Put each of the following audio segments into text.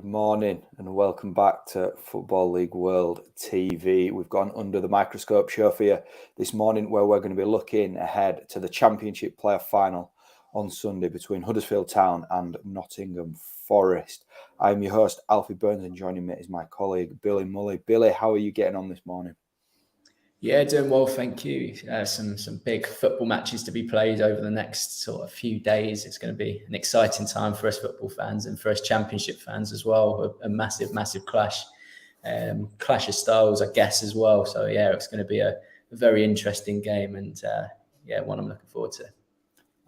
morning and welcome back to Football League World TV. We've gone under the microscope show for you this morning where we're going to be looking ahead to the Championship playoff final on Sunday between Huddersfield Town and Nottingham Forest. I'm your host, Alfie Burns, and joining me is my colleague, Billy Mulley. Billy, how are you getting on this morning? Yeah, doing well, thank you. Some big football matches to be played over the next sort of few days. It's going to be an exciting time for us football fans and for us Championship fans as well. A massive clash of styles, I guess, as well. So yeah, it's going to be a very interesting game, and one I'm looking forward to.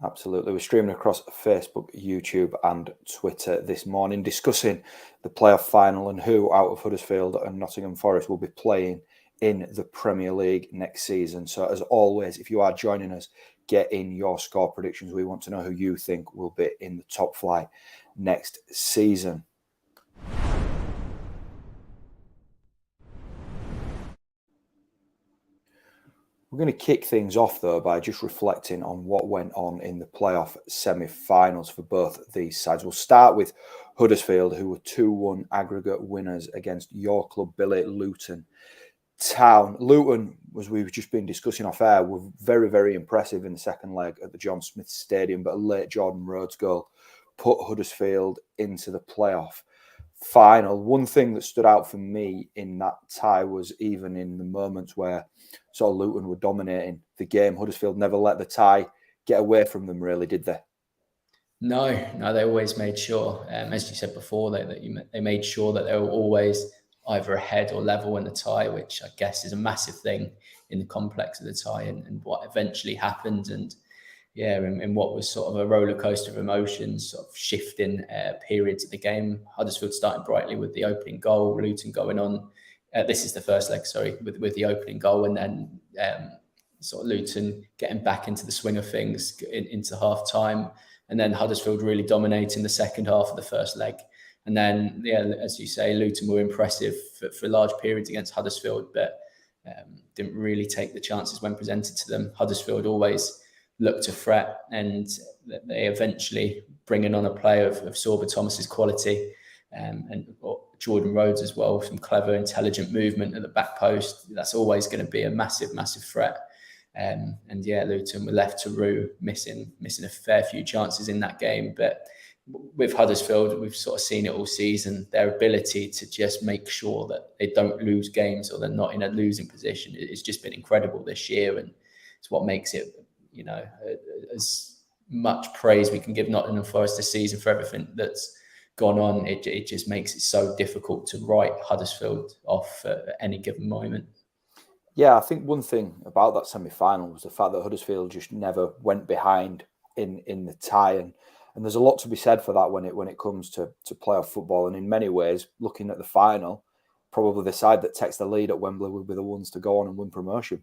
Absolutely. We're streaming across Facebook, YouTube and Twitter this morning, discussing the playoff final and who out of Huddersfield and Nottingham Forest will be playing in the Premier League next season. So as always, if you are joining us, get in your score predictions. We want to know who you think will be in the top flight next season. We're going to kick things off, though, by just reflecting on what went on in the playoff semi-finals for both these sides. We'll start with Huddersfield, who were 2-1 aggregate winners against your club, Billy, Luton Town. Luton, as we've just been discussing off air, were very, very impressive in the second leg at the John Smith Stadium, but a late Jordan Rhodes goal put Huddersfield into the playoff final. One thing that stood out for me in that tie was even in the moments where sort of Luton were dominating the game, Huddersfield never let the tie get away from them, really, did they? No, they always made sure, as you said before, they made sure that they were always either ahead or level in the tie, which I guess is a massive thing in the complex of the tie and what eventually happened. And yeah, in what was sort of a roller coaster of emotions, sort of shifting periods of the game. Huddersfield starting brightly with the opening goal, Luton going on. This is the first leg, sorry, with the opening goal, and then sort of Luton getting back into the swing of things into half time, and then Huddersfield really dominating the second half of the first leg. And then, yeah, as you say, Luton were impressive for large periods against Huddersfield, but didn't really take the chances when presented to them. Huddersfield always looked to threat, and they eventually bringing on a player of Sorba Thomas's quality, and Jordan Rhodes as well, some clever, intelligent movement at the back post. That's always going to be a massive threat. And yeah, Luton were left to rue, missing a fair few chances in that game, but with Huddersfield, we've sort of seen it all season. Their ability to just make sure that they don't lose games or they're not in a losing position, it's just been incredible this year, and it's what makes it, as much praise we can give Nottingham Forest this season for everything that's gone on. It just makes it so difficult to write Huddersfield off at any given moment. Yeah, I think one thing about that semi-final was the fact that Huddersfield just never went behind in the tie, and there's a lot to be said for that when it comes to playoff football. And in many ways, looking at the final, probably the side that takes the lead at Wembley will be the ones to go on and win promotion.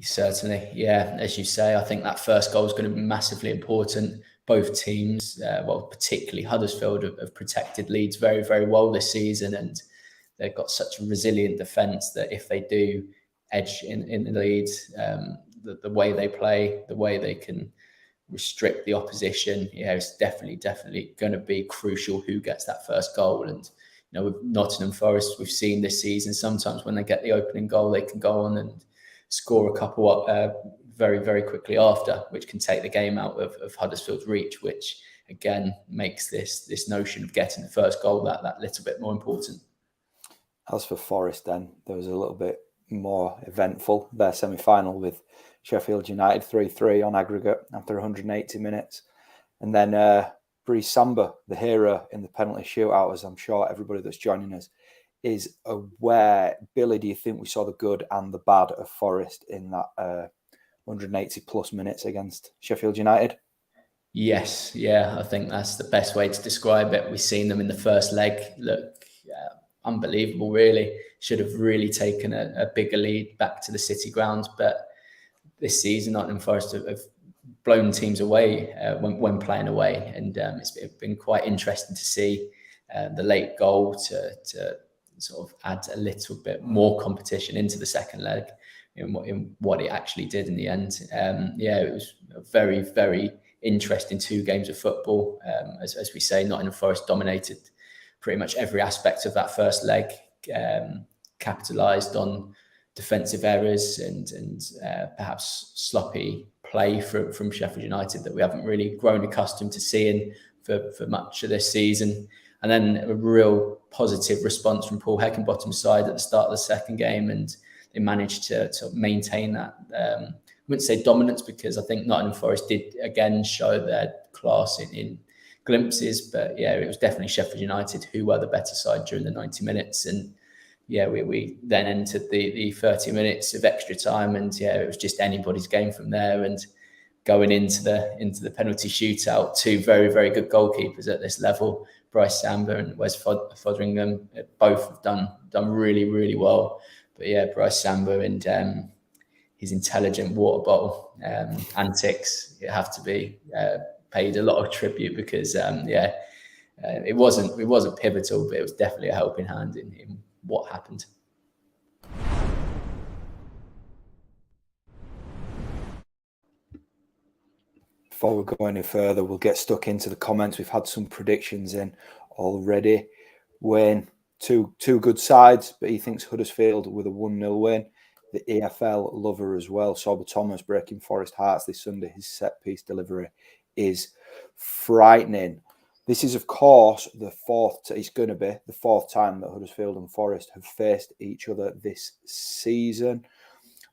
Certainly, yeah. As you say, I think that first goal is going to be massively important. Both teams, particularly Huddersfield, have protected leads very, very well this season, and they've got such a resilient defence that if they do edge in the lead, the way they play, the way they can restrict the opposition, it's definitely going to be crucial who gets that first goal. And with Nottingham Forest, we've seen this season sometimes when they get the opening goal, they can go on and score a couple up very, very quickly after, which can take the game out of Huddersfield's reach, which again makes this notion of getting the first goal that little bit more important. As for Forest, then there was a little bit more eventful, their semi-final with Sheffield United 3-3 on aggregate after 180 minutes. And then Brice Samba, the hero in the penalty shootout, as I'm sure everybody that's joining us is aware. Billy, do you think we saw the good and the bad of Forest in that 180 plus minutes against Sheffield United? Yes, yeah, I think that's the best way to describe it. We've seen them in the first leg look unbelievable, really. Should have really taken a bigger lead back to the City ground, but this season, Nottingham Forest have blown teams away when playing away, and it's been quite interesting to see the late goal to sort of add a little bit more competition into the second leg in what it actually did in the end. It was a very, very interesting 2 games of football. As we say, Nottingham Forest dominated pretty much every aspect of that first leg, capitalised on defensive errors and perhaps sloppy play from Sheffield United that we haven't really grown accustomed to seeing for much of this season. And then a real positive response from Paul Heckingbottom's side at the start of the second game, and they managed to maintain that. I wouldn't say dominance, because I think Nottingham Forest did again show their class in glimpses, but yeah, it was definitely Sheffield United who were the better side during the 90 minutes. And yeah, we then entered the 30 minutes of extra time, and yeah, it was just anybody's game from there. And going into the penalty shootout, two very, very good goalkeepers at this level, Bryce Samba and Wes Fotheringham, both have done really, really well. But yeah, Bryce Samba and his intelligent water bottle antics have to be paid a lot of tribute, because it wasn't pivotal, but it was definitely a helping hand in what happened. Before we go any further, we'll get stuck into the comments. We've had some predictions in already. Wayne, two good sides, but he thinks Huddersfield with a 1-0 win. The EFL lover as well, Sorba Thomas, breaking Forest hearts this Sunday. His set-piece delivery is frightening. This is, of course, it's going to be the fourth time that Huddersfield and Forest have faced each other this season.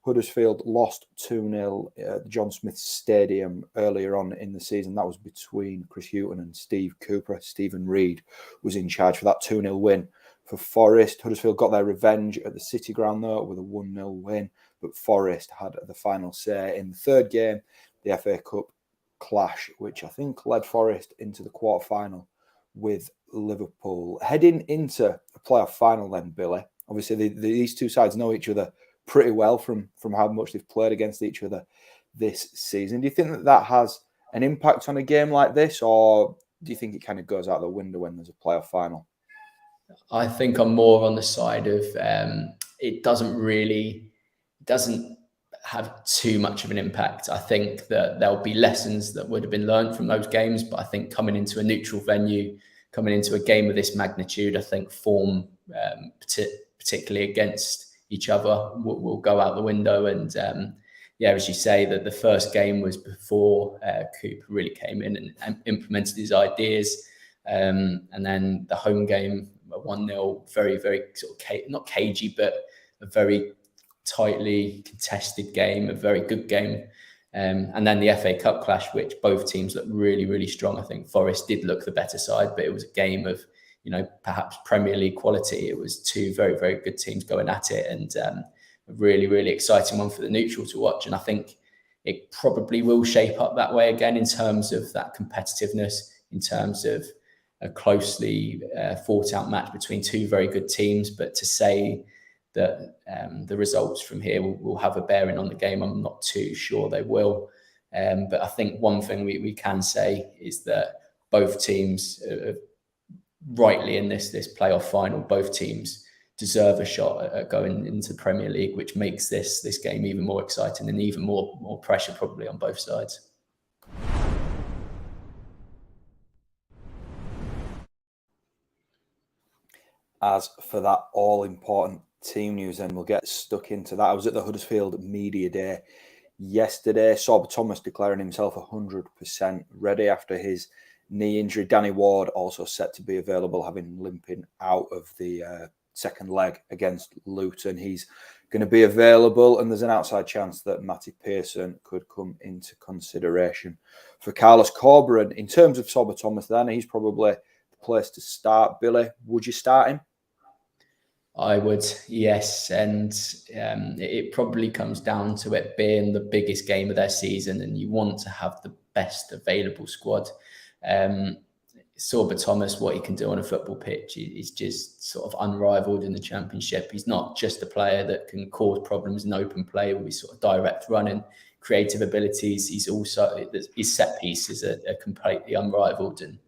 Huddersfield lost 2-0 at John Smith Stadium earlier on in the season. That was between Chris Hughton and Steve Cooper. Stephen Reid was in charge for that 2-0 win for Forest. Huddersfield got their revenge at the City Ground, though, with a 1-0 win. But Forest had the final say in the third game, the FA Cup clash, which I think led Forest into the quarter-final with Liverpool. Heading into a playoff final then, Billy, obviously these two sides know each other pretty well from how much they've played against each other this season. Do you think that has an impact on a game like this, or do you think it kind of goes out the window when there's a playoff final? I think I'm more on the side of it doesn't have too much of an impact. I think that there'll be lessons that would have been learned from those games, but I think coming into a neutral venue, coming into a game of this magnitude, I think form, particularly against each other, will go out the window. And as you say, that the first game was before Cooper really came in and implemented his ideas, and then the home game, 1-0, very, very sort of not cagey, but a very tightly contested game, a very good game. And then the FA Cup clash, which both teams looked really, really strong. I think Forest did look the better side, but it was a game of, perhaps Premier League quality. It was two very, very good teams going at it, and a really, really exciting one for the neutral to watch. And I think it probably will shape up that way again in terms of that competitiveness, in terms of a closely fought out match between two very good teams. But to say that the results from here will have a bearing on the game, I'm not too sure they will. But I think one thing we can say is that both teams, rightly in this playoff final, both teams deserve a shot at going into the Premier League, which makes this game even more exciting and even more pressure probably on both sides. As for that all-important team news, then we'll get stuck into that. I was at the Huddersfield Media Day yesterday. Sorba Thomas declaring himself 100% ready after his knee injury. Danny Ward also set to be available, having limping out of the second leg against Luton. He's going to be available, and there's an outside chance that Matty Pearson could come into consideration for Carlos Corberán. In terms of Sorba Thomas, then he's probably the place to start. Billy, would you start him? I would, yes. And it probably comes down to it being the biggest game of their season, and you want to have the best available squad. Sorba Thomas, what he can do on a football pitch is just sort of unrivaled in the Championship. He's not just a player that can cause problems in open play with his sort of direct running, creative abilities. He's also, his set pieces are completely unrivaled, and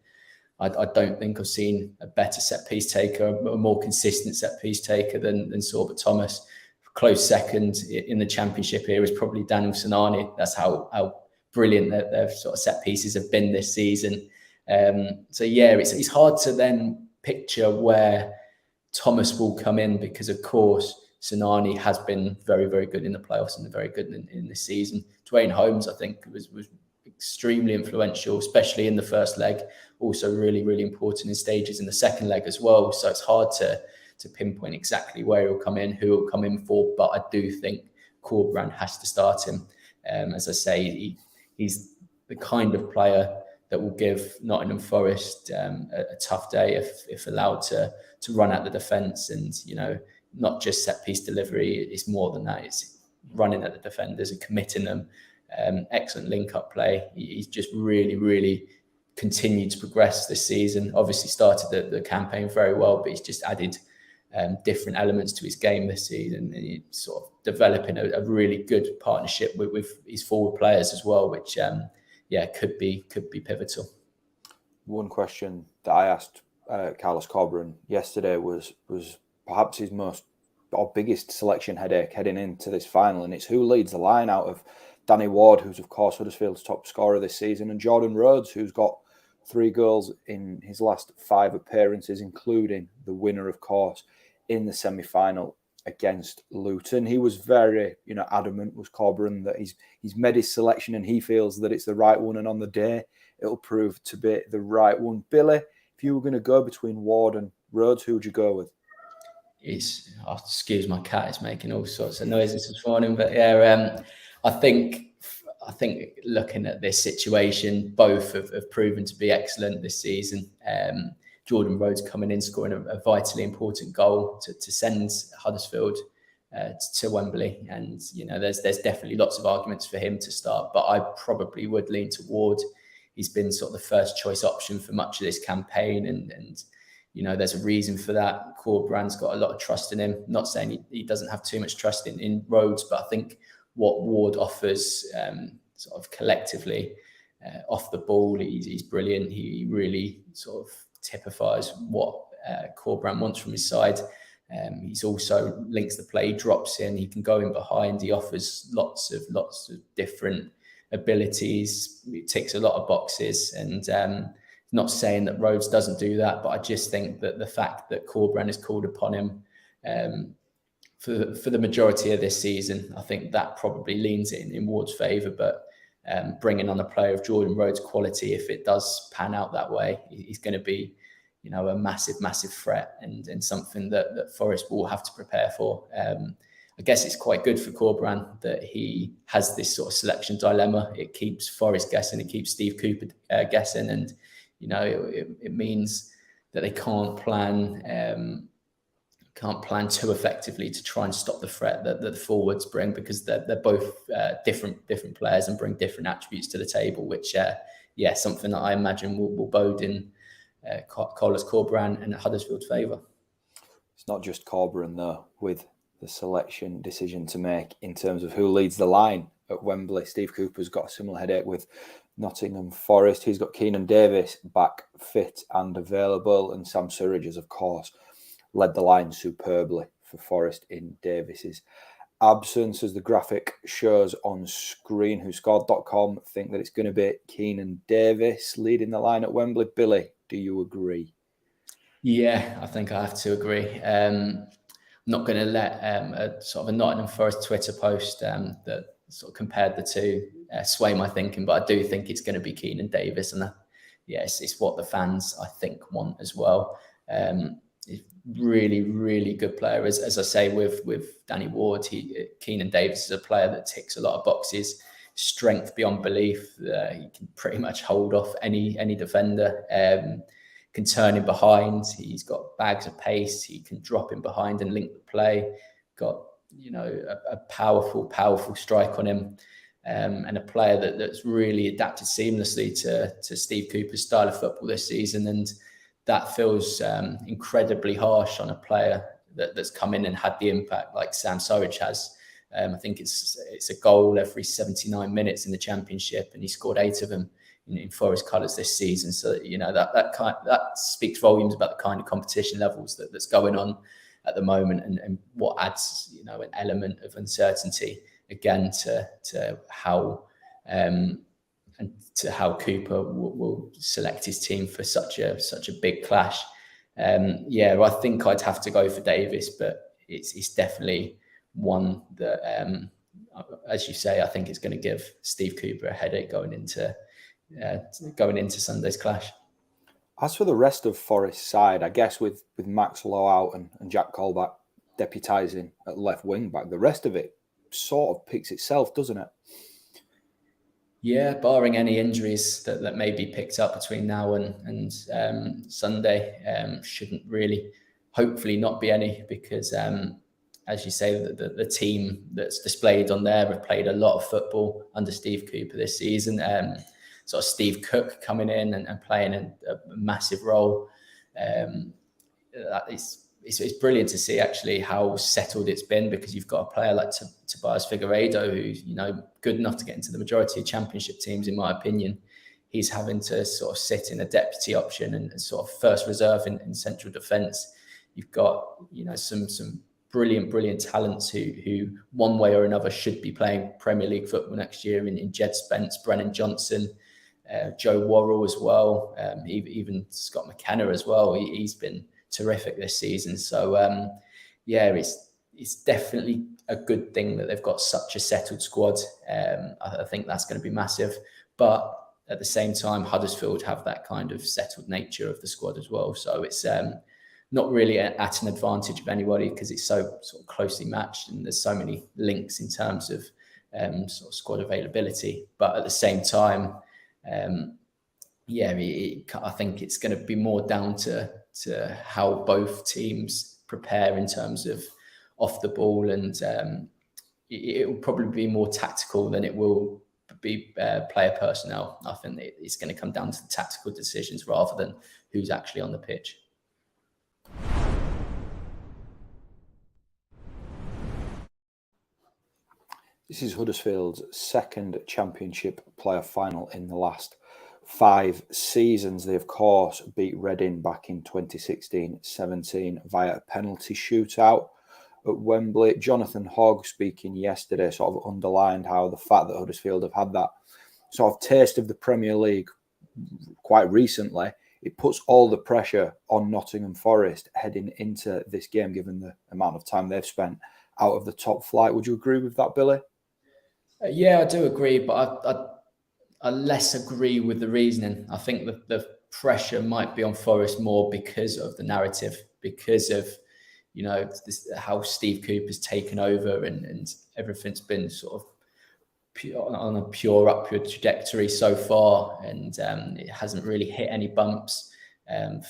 I don't think I've seen a better set piece taker, a more consistent set piece taker than Sorba Thomas. Close second in the Championship here is probably Daniel Sinani. That's how brilliant their sort of set pieces have been this season. So yeah, it's hard to then picture where Thomas will come in, because of course Sinani has been very, very good in the playoffs and very good in the season. Dwayne Holmes, I think, was extremely influential, especially in the first leg. Also really, really important in stages in the second leg as well. So it's hard to pinpoint exactly where he'll come in, who he'll come in for. But I do think Corberán has to start him. As I say, he's the kind of player that will give Nottingham Forest a tough day if allowed to run at the defence, and not just set piece delivery. It's more than that. It's running at the defenders and committing them. Excellent link up play. He's just really, really continued to progress this season. Obviously started the campaign very well, but he's just added different elements to his game this season, and he's sort of developing a really good partnership with his forward players as well, which could be pivotal. One question that I asked Carlos Corberán yesterday was perhaps his most or biggest selection headache heading into this final, and it's who leads the line out of Danny Ward, who's of course Huddersfield's top scorer this season, and Jordan Rhodes, who's got 3 goals in his last 5 appearances, including the winner, of course, in the semi-final against Luton. He was very, adamant, was Corberán, that he's made his selection and he feels that it's the right one, and on the day it'll prove to be the right one. Billy, if you were going to go between Ward and Rhodes, who would you go with? Excuse my cat, it's making all sorts of noises this morning, but I think looking at this situation, both have proven to be excellent this season. Jordan Rhodes coming in, scoring a vitally important goal to send Huddersfield to Wembley, and there's definitely lots of arguments for him to start, but I probably would lean toward. He's been sort of the first choice option for much of this campaign, and there's a reason for that. Corberán's got a lot of trust in him. Not saying he doesn't have too much trust in Rhodes, but I think what Ward offers sort of collectively off the ball, he's brilliant. He really sort of typifies what Corberán wants from his side. He's also links the play, drops in, he can go in behind, he offers lots of different abilities. He ticks a lot of boxes, and not saying that Rhodes doesn't do that, but I just think that the fact that Corberán has called upon him for the majority of this season, I think that probably leans it in Ward's favour. But bringing on a player of Jordan Rhodes' quality, if it does pan out that way, he's going to be, a massive threat, and something that Forest will have to prepare for. I guess it's quite good for Corberán that he has this sort of selection dilemma. It keeps Forest guessing, it keeps Steve Cooper guessing, and it means that they can't plan too effectively to try and stop the threat that the forwards bring, because they're both different players and bring different attributes to the table, which something that I imagine will bode in Carlos Corberán and Huddersfield's favour. It's not just Corberán though, with the selection decision to make in terms of who leads the line at Wembley. Steve Cooper's got a similar headache with Nottingham Forest. He's got Keenan Davis back fit and available, and Sam Surridge has, of course, led the line superbly for Forest in Davis's absence. As the graphic shows on screen, WhoScored.com think that it's going to be Keenan Davis leading the line at Wembley. Billy, do you agree? Yeah, I think I have to agree. I'm not going to let a Nottingham Forest Twitter post that sort of compared the two sway my thinking, but I do think it's going to be Keenan Davis, and it's what the fans, I think, want as well. Really, really good player. As I say, with Danny Ward, Keenan Davis is a player that ticks a lot of boxes. Strength beyond belief. He can pretty much hold off any defender. Can turn in behind. He's got bags of pace. He can drop in behind and link the play. Got a powerful strike on him, and a player that's really adapted seamlessly to Steve Cooper's style of football this season. And that feels incredibly harsh on a player that's come in and had the impact like Sam Surridge has. I think it's a goal every 79 minutes in the Championship, and he scored 8 of them in Forest colours this season. So that speaks volumes about the kind of competition levels that's going on at the moment, and what adds an element of uncertainty again to how Cooper will select his team for such a big clash. Yeah, I think I'd have to go for Davis, but it's definitely one that, as you say, I think it's going to give Steve Cooper a headache going into Sunday's clash. As for the rest of Forest's side, I guess with Max Lowe out and Jack Colback deputising at left wing back, the rest of it sort of picks itself, doesn't it? Yeah, barring any injuries that may be picked up between now and Sunday, shouldn't really, hopefully not be any, because as you say, the team that's displayed on there have played a lot of football under Steve Cooper this season. Sort of Steve Cook coming in and playing a massive role. It's brilliant to see actually how settled it's been, because you've got a player like Tobias Figueiredo, who's good enough to get into the majority of championship teams, in my opinion. He's having to sort of sit in a deputy option and sort of first reserve in central defence. You've got some brilliant talents who one way or another should be playing Premier League football next year in Jed Spence, Brennan Johnson, Joe Worrell as well, even Scott McKenna as well. He's been terrific this season. So yeah, it's definitely a good thing that they've got such a settled squad. I think that's going to be massive. But at the same time, Huddersfield have that kind of settled nature of the squad as well. So it's not really at an advantage of anybody, because it's so sort of closely matched and there's so many links in terms of sort of squad availability. But at the same time, yeah, I think it's going to be more down to how both teams prepare in terms of off the ball, and it will probably be more tactical than it will be player personnel. I think it's going to come down to the tactical decisions rather than who's actually on the pitch. This is Huddersfield's second championship playoff final in the last 5 seasons. They, of course, beat Reading back in 2016-17 via a penalty shootout at Wembley. Jonathan Hogg, speaking yesterday, sort of underlined how the fact that Huddersfield have had that sort of taste of the Premier League quite recently, it puts all the pressure on Nottingham Forest heading into this game, given the amount of time they've spent out of the top flight. Would you agree with that, Billy? Yeah, I do agree, but I less agree with the reasoning. I think the pressure might be on Forest more because of the narrative, because of how Steve Cooper's taken over and everything's been sort of on a pure upward trajectory so far, and it hasn't really hit any bumps.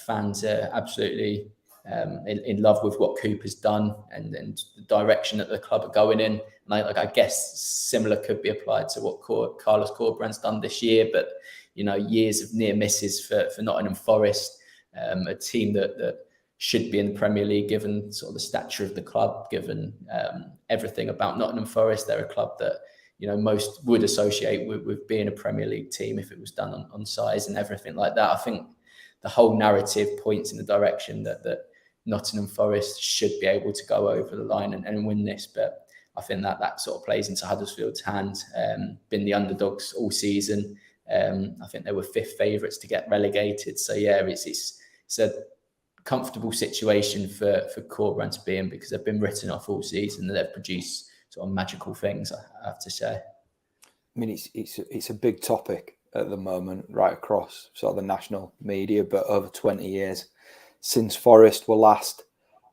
Fans are absolutely in love with what Cooper's done and the direction that the club are going in. And I guess similar could be applied to what Carlos Corberán's done this year, but years of near misses for Nottingham Forest, a team that should be in the Premier League given sort of the stature of the club, given everything about Nottingham Forest. They're a club that most would associate with being a Premier League team if it was done on size and everything like that. I think the whole narrative points in the direction that Nottingham Forest should be able to go over the line and win this. But I think that sort of plays into Huddersfield's hands. Been the underdogs all season. I think they were 5th favourites to get relegated. So yeah, it's a comfortable situation for Corberán to be in, because they've been written off all season and they've produced sort of magical things, I have to say. I mean, it's a big topic at the moment, right across sort of the national media, but over 20 years since Forest were last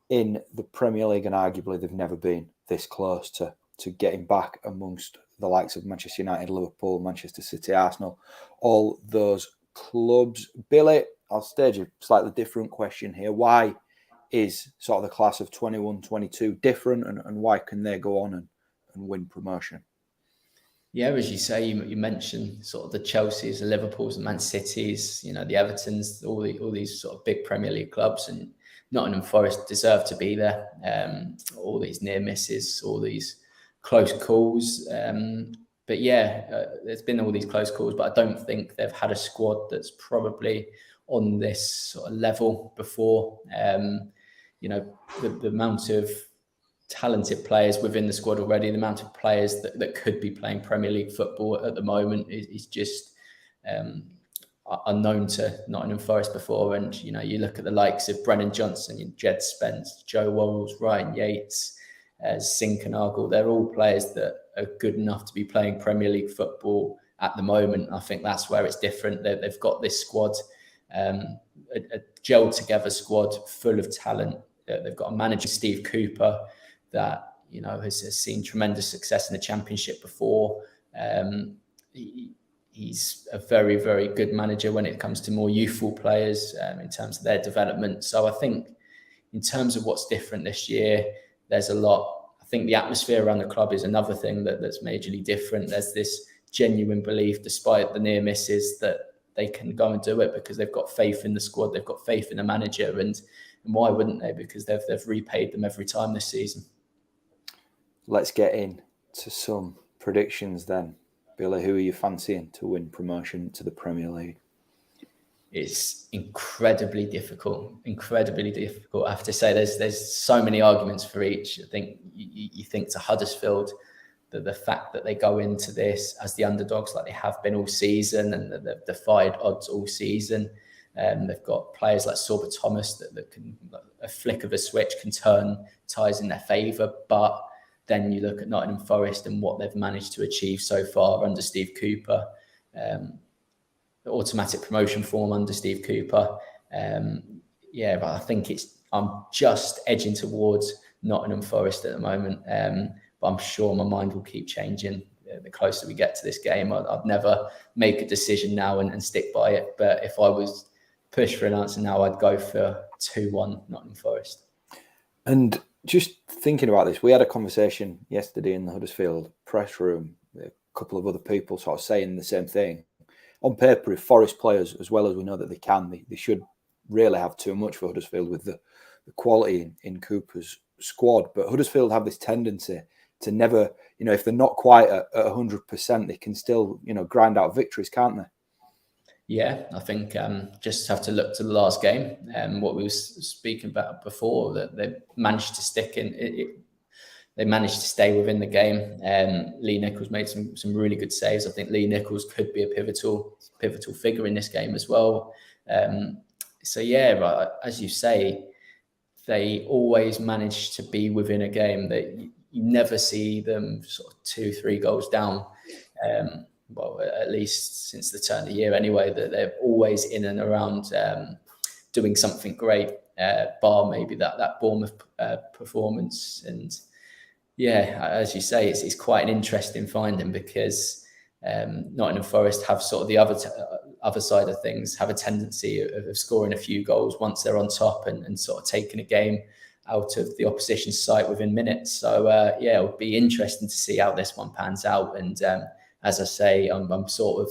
in the Premier League, and arguably they've never been this close to getting back amongst the likes of Manchester United, Liverpool, Manchester City, Arsenal, all those clubs. Billy, I'll stage a slightly different question here. Why is sort of the class of 21-22 different, and why can they go on and win promotion? Yeah, as you say, you mentioned sort of the Chelseas, the Liverpools, the Man Cities, the Evertons, all these sort of big Premier League clubs, and Nottingham Forest deserve to be there. All these near misses, all these close calls. But yeah, there's been all these close calls, but I don't think they've had a squad that's probably on this sort of level before. The amount of talented players within the squad already, the amount of players that could be playing Premier League football at the moment is just unknown to Nottingham Forest before. And, you know, you look at the likes of Brennan Johnson, Jed Spence, Joe Worrells, Ryan Yates, Sinkernagel. They're all players that are good enough to be playing Premier League football at the moment. I think that's where it's different. They've got this squad, a gelled together squad full of talent. They've got a manager, Steve Cooper, that, you know, has seen tremendous success in the Championship before. He's a very, very good manager when it comes to more youthful players in terms of their development. So I think in terms of what's different this year, there's a lot. I think the atmosphere around the club is another thing that's majorly different. There's this genuine belief, despite the near misses, that they can go and do it because they've got faith in the squad, they've got faith in the manager, and why wouldn't they? Because they've repaid them every time this season. Let's get into some predictions then. Billy, who are you fancying to win promotion to the Premier League? It's incredibly difficult. I have to say, there's so many arguments for each. I think you think to Huddersfield, that the fact that they go into this as the underdogs like they have been all season, and that they've defied odds all season. They've got players like Sorba Thomas that can, a flick of a switch, can turn ties in their favour. But then you look at Nottingham Forest and what they've managed to achieve so far under Steve Cooper. The automatic promotion form under Steve Cooper. But I think I'm just edging towards Nottingham Forest at the moment. But I'm sure my mind will keep changing the closer we get to this game. I'd never make a decision now and stick by it. But if I was pushed for an answer now, I'd go for 2-1 Nottingham Forest. And just thinking about this, we had a conversation yesterday in the Huddersfield press room. A couple of other people sort of saying the same thing. On paper, if Forest players, as well as we know that they can, they should really have too much for Huddersfield with the quality in Cooper's squad. But Huddersfield have this tendency to never, you know, if they're not quite at 100%, they can still, you know, grind out victories, can't they? Yeah, I think just have to look to the last game. What we were speaking about before, that they managed to stick in it. They managed to stay within the game. Lee Nichols made some really good saves. I think Lee Nichols could be a pivotal figure in this game as well. So yeah, right, as you say, they always manage to be within a game. That you never see them sort of 2-3 goals down. Well, at least since the turn of the year anyway, that they're always in and around doing something great, bar maybe that Bournemouth performance. And yeah, as you say, it's quite an interesting finding, because Nottingham Forest have sort of the other side of things, have a tendency of scoring a few goals once they're on top and sort of taking a game out of the opposition's sight within minutes. So yeah, it would be interesting to see how this one pans out. And as I say, I'm sort of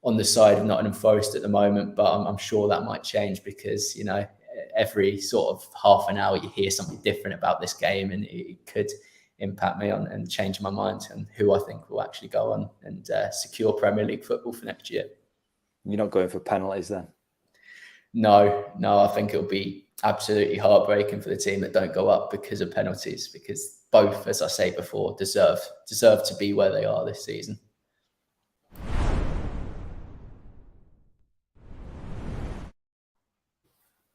on the side of Nottingham Forest at the moment, but I'm sure that might change, because, you know, every sort of half an hour you hear something different about this game, and it could impact me on and change my mind on who I think will actually go on and secure Premier League football for next year. You're not going for penalties then? No, I think it'll be absolutely heartbreaking for the team that don't go up because of penalties, because both, as I say before, deserve to be where they are this season.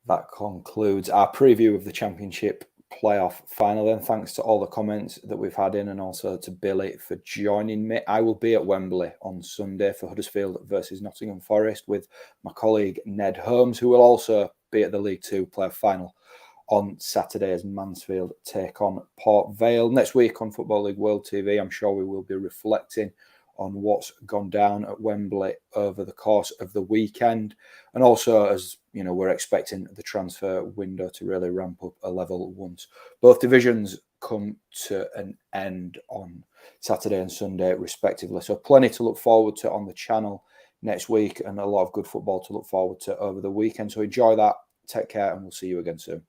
That concludes our preview of the Championship playoff final. Then, thanks to all the comments that we've had in, and also to Billy for joining me. I will be at Wembley on Sunday for Huddersfield versus Nottingham Forest with my colleague Ned Holmes, who will also be at the League Two playoff final on Saturday as Mansfield take on Port Vale. Next week on Football League World TV, I'm sure we will be reflecting on what's gone down at Wembley over the course of the weekend. And also, as you know, we're expecting the transfer window to really ramp up a level once both divisions come to an end on Saturday and Sunday, respectively. So plenty to look forward to on the channel next week, and a lot of good football to look forward to over the weekend. So enjoy that, take care, and we'll see you again soon.